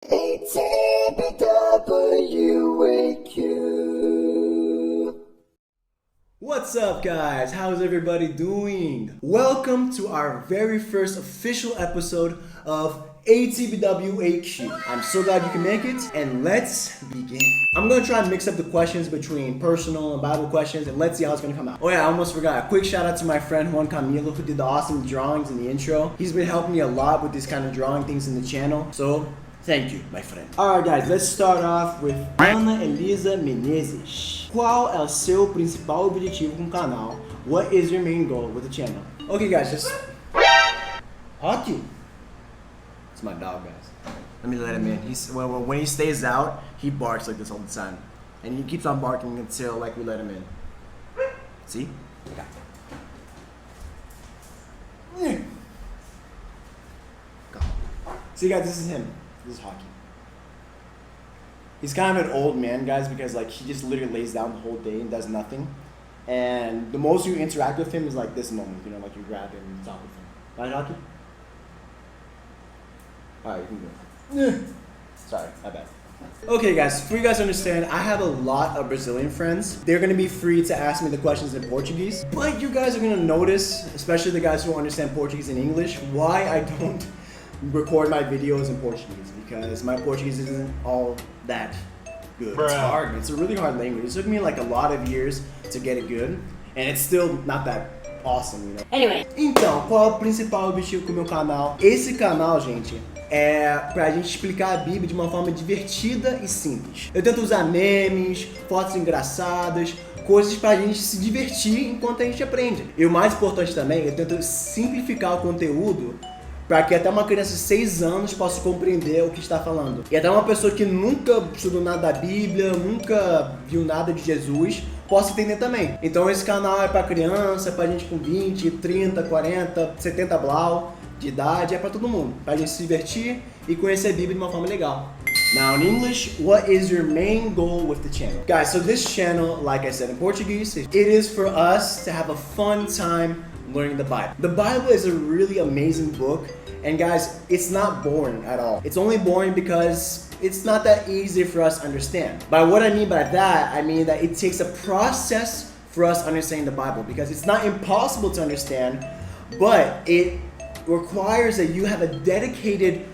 ATBWAQ. What's up, guys? How's everybody doing? Welcome to our very first official episode of ATBWAQ. I'm so glad you can make it, and let's begin. I'm gonna try and mix up the questions between personal and Bible questions, and let's see how it's gonna come out. Oh yeah, I almost forgot. A quick shout out to my friend Juan Camilo, who did the awesome drawings in the intro. He's been helping me a lot with this kind of drawing things in the channel, so thank you, my friend. Alright guys, let's start off with Ana Elisa Menezes. Qual é o seu principal objetivo com o canal? What is your main goal with the channel? Okay guys, just... Hockey. It's my dog, guys. Let me let him in. When he stays out, he barks like this all the time. And he keeps on barking until like we let him in. See? Okay. See guys, this is him. This is Hockey. He's kind of an old man, guys, because like he just literally lays down the whole day and does nothing. And the most you interact with him is like this moment, you know, like you grab him and talk with him. Right, Hockey? Alright, you can go. Sorry, my bad. Okay guys, for you guys to understand, I have a lot of Brazilian friends. They're gonna be free to ask me the questions in Portuguese. But you guys are gonna notice, especially the guys who understand Portuguese and English, why I don't record my videos in Portuguese, because my Portuguese isn't all that good. Bruh. It's hard. It's a really hard language. It took me like a lot of years to get it good, and it's still not that awesome, you know. Anyway. Então, qual é o principal objetivo do meu canal? Esse canal, gente, é pra gente explicar a Bíblia de uma forma divertida e simples. Eu tento usar memes, fotos engraçadas, coisas pra gente se divertir enquanto a gente aprende. E o mais importante também, eu tento simplificar o conteúdo para que até uma criança de 6 anos possa compreender o que está falando. E até uma pessoa que nunca estudou nada da Bíblia, nunca viu nada de Jesus, possa entender também. Então esse canal é para criança, para gente com 20, 30, 40, 70 blau de idade, é para todo mundo. Para a gente se divertir e conhecer a Bíblia de uma forma legal. Now in English, what is your main goal with the channel? Guys, so this channel, like I said in Portuguese, it is for us to have a fun time learning the Bible. The Bible is a really amazing book, and guys, it's not boring at all. It's only boring because it's not that easy for us to understand. By what I mean by that, I mean that it takes a process for us understanding the Bible, because it's not impossible to understand, but it requires that you have a dedicated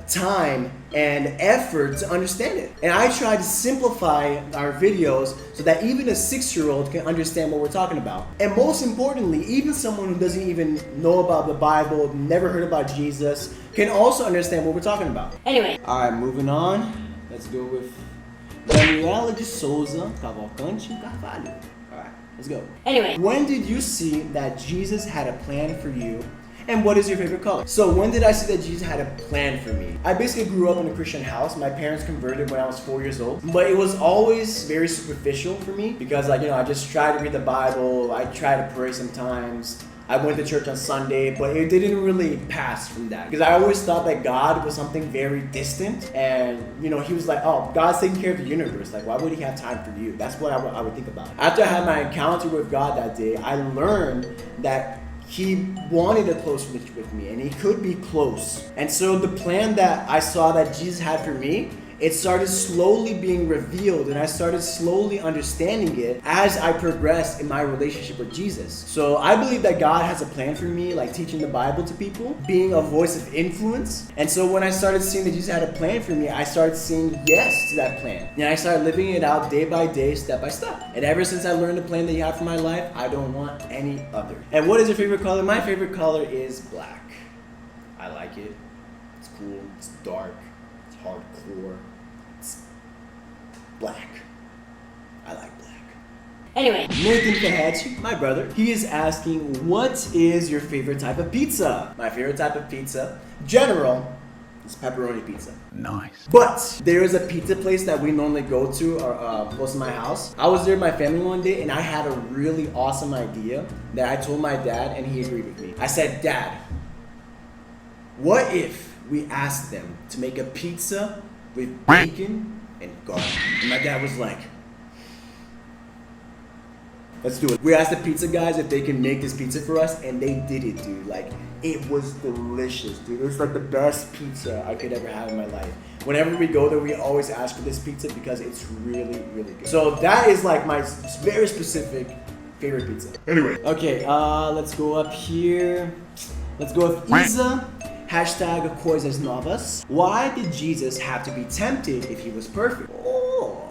time and effort to understand it. And I try to simplify our videos so that even a 6-year-old can understand what we're talking about. And most importantly, even someone who doesn't even know about the Bible, never heard about Jesus, can also understand what we're talking about. Anyway. Alright, moving on. Let's go with Daniela de Souza Cavalcante Carvalho. Alright, let's go. Anyway. When did you see that Jesus had a plan for you? And what is your favorite color? So when did I see that Jesus had a plan for me? I basically grew up in a Christian house. My parents converted when I was 4 years old. But it was always very superficial for me because, like, you know, I just tried to read the Bible. I tried to pray sometimes. I went to church on Sunday, but it didn't really pass from that. Because I always thought that God was something very distant. And, you know, he was like, oh, God's taking care of the universe. Like, why would he have time for you? That's what I would think about. After I had my encounter with God that day, I learned that he wanted a close relationship with me, and he could be close. And so the plan that I saw that Jesus had for me, it started slowly being revealed, and I started slowly understanding it as I progressed in my relationship with Jesus. So I believe that God has a plan for me, like teaching the Bible to people, being a voice of influence. And so when I started seeing that Jesus had a plan for me, I started saying yes to that plan. And I started living it out day by day, step by step. And ever since I learned the plan that he had for my life, I don't want any other. And what is your favorite color? My favorite color is black. I like it. It's cool. It's dark. It's hardcore. It's black. I like black. Anyway. Nathan Ferretti, my brother, he is asking, what is your favorite type of pizza? My favorite type of pizza, general, is pepperoni pizza. Nice. But there is a pizza place that we normally go to close to my house. I was there with my family one day, and I had a really awesome idea that I told my dad, and he agreed with me. I said, Dad, what if we asked them to make a pizza with bacon and garlic? And my dad was like, let's do it. We asked the pizza guys if they can make this pizza for us, and they did it, dude. Like, it was delicious, dude. It was like the best pizza I could ever have in my life. Whenever we go there, we always ask for this pizza because it's really, really good. So that is like my very specific favorite pizza. Anyway. Okay, let's go up here. Let's go with Isa. Hashtag Coisas Novas. Why did Jesus have to be tempted if he was perfect? Oh,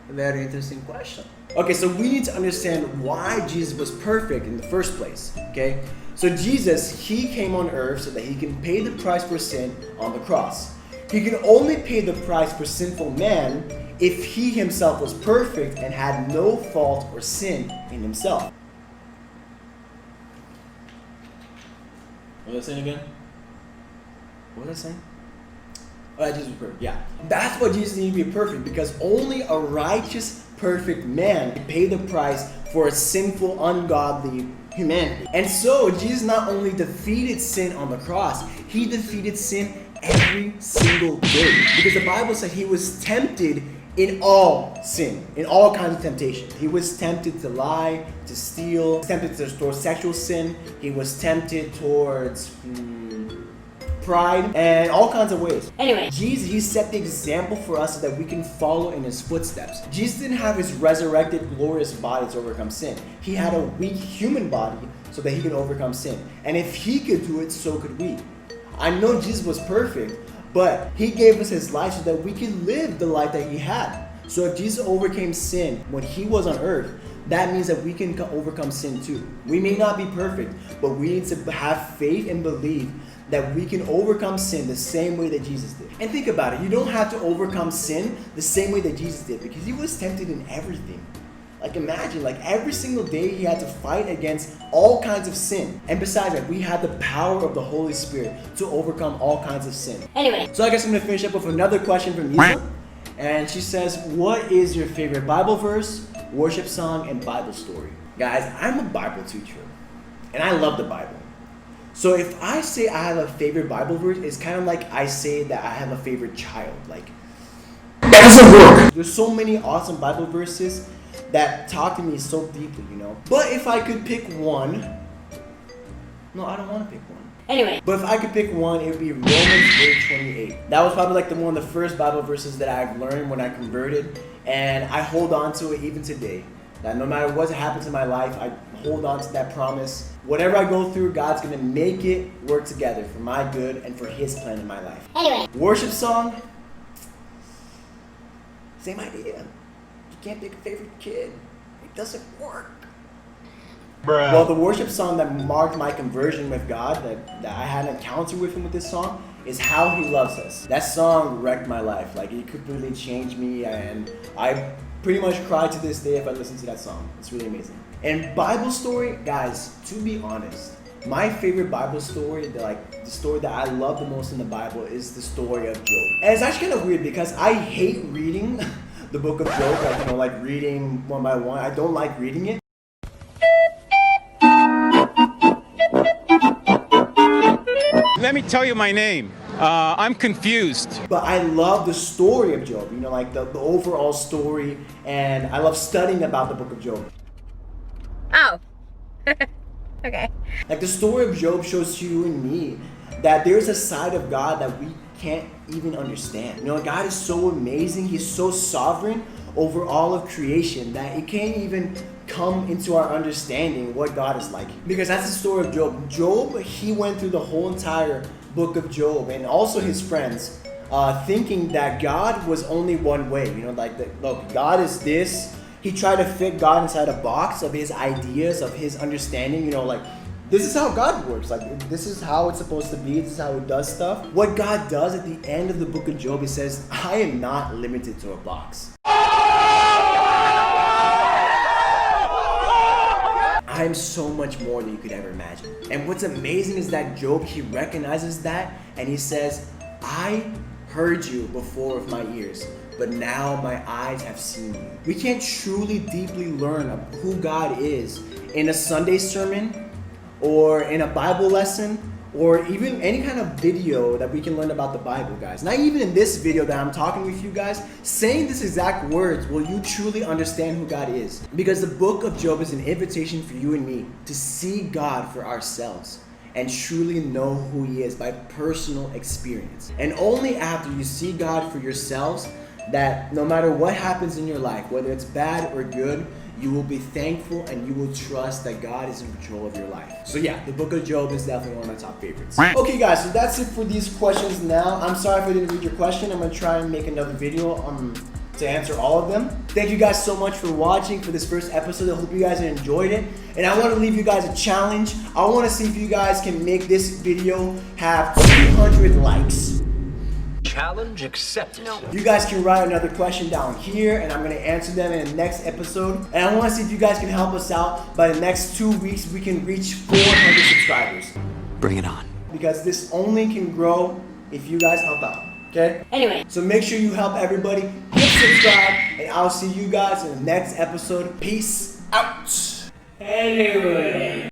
very interesting question. Okay, so we need to understand why Jesus was perfect in the first place, okay? So Jesus, he came on earth so that he can pay the price for sin on the cross. He can only pay the price for sinful man if he himself was perfect and had no fault or sin in himself. What was I saying again? What was I saying? Oh, Jesus was perfect. Yeah. That's why Jesus needed to be perfect, because only a righteous, perfect man can pay the price for a sinful, ungodly humanity. And so Jesus not only defeated sin on the cross, he defeated sin every single day. Because the Bible said he was tempted in all sin, in all kinds of temptation. He was tempted to lie, to steal, tempted towards sexual sin. He was tempted towards pride, and all kinds of ways. Anyway, Jesus, he set the example for us so that we can follow in his footsteps. Jesus didn't have his resurrected, glorious body to overcome sin. He had a weak human body so that he could overcome sin. And if he could do it, so could we. I know Jesus was perfect, but he gave us his life so that we could live the life that he had. So if Jesus overcame sin when he was on earth, that means that we can overcome sin too. We may not be perfect, but we need to have faith and believe that we can overcome sin the same way that Jesus did. And think about it, you don't have to overcome sin the same way that Jesus did, because he was tempted in everything. Like imagine, like every single day he had to fight against all kinds of sin. And besides that, we had the power of the Holy Spirit to overcome all kinds of sin. Anyway, so I guess I'm gonna finish up with another question from Isa. And she says, what is your favorite Bible verse, worship song, and Bible story? Guys, I'm a Bible teacher, and I love the Bible. So if I say I have a favorite Bible verse, it's kind of like I say that I have a favorite child. Like, that doesn't work. There's so many awesome Bible verses that talk to me so deeply, you know. But if I could pick one, no, I don't want to pick one. Anyway, but if I could pick one, it would be Romans 8:28. That was probably like one of the first Bible verses that I've learned when I converted, and I hold on to it even today. That no matter what happens in my life, I hold on to that promise. Whatever I go through, God's gonna make it work together for my good and for his plan in my life. Anyway, worship song, same idea. You can't pick a favorite kid. It doesn't work. Bruh. Well, the worship song that marked my conversion with God, that I had an encounter with him with this song, is How He Loves Us. That song wrecked my life. Like, it completely changed me, and I pretty much cry to this day if I listen to that song. It's really amazing. And Bible story, guys, to be honest, my favorite Bible story, the story that I love the most in the Bible, is the story of Job. And it's actually kind of weird because I hate reading the book of Job, like reading one by one. I don't like reading it. Let me tell you my name. I'm confused. But I love the story of Job, like the overall story, and I love studying about the book of Job. Oh. Okay. Like the story of Job shows to you and me that there's a side of God that we can't even understand. God is so amazing. He's so sovereign over all of creation that it can't even come into our understanding what God is like. Because that's the story of Job. Job, he went through the whole entire book of Job, and also his friends, thinking that God was only one way. Look, God is this. He tried to fit God inside a box of his ideas, of his understanding, this is how God works. This is how it's supposed to be. This is how he does stuff. What God does at the end of the book of Job, he says, I am not limited to a box. I am so much more than you could ever imagine. And what's amazing is that Job, he recognizes that, and he says, I heard you before with my ears, but now my eyes have seen you. We can't truly deeply learn of who God is in a Sunday sermon, or in a Bible lesson, or even any kind of video that we can learn about the Bible, guys. Not even in this video that I'm talking with you guys, saying these exact words will you truly understand who God is. Because the book of Job is an invitation for you and me to see God for ourselves. and truly know who He is by personal experience. And only after you see God for yourselves, that no matter what happens in your life, whether it's bad or good, you will be thankful and you will trust that God is in control of your life. So yeah, the book of Job is definitely one of my top favorites. Okay guys, so that's it for these questions now. I'm sorry if I didn't read your question. I'm going to try and make another video to answer all of them. Thank you guys so much for watching for this first episode. I hope you guys enjoyed it. And I want to leave you guys a challenge. I want to see if you guys can make this video have 200 likes. Challenge accepted. No. You guys can write another question down here and I'm going to answer them in the next episode. And I want to see if you guys can help us out. By the next 2 weeks, we can reach 400 subscribers. Bring it on. Because this only can grow if you guys help out. Okay? Anyway. So make sure you help everybody. Hit subscribe and I'll see you guys in the next episode. Peace out. Anyway.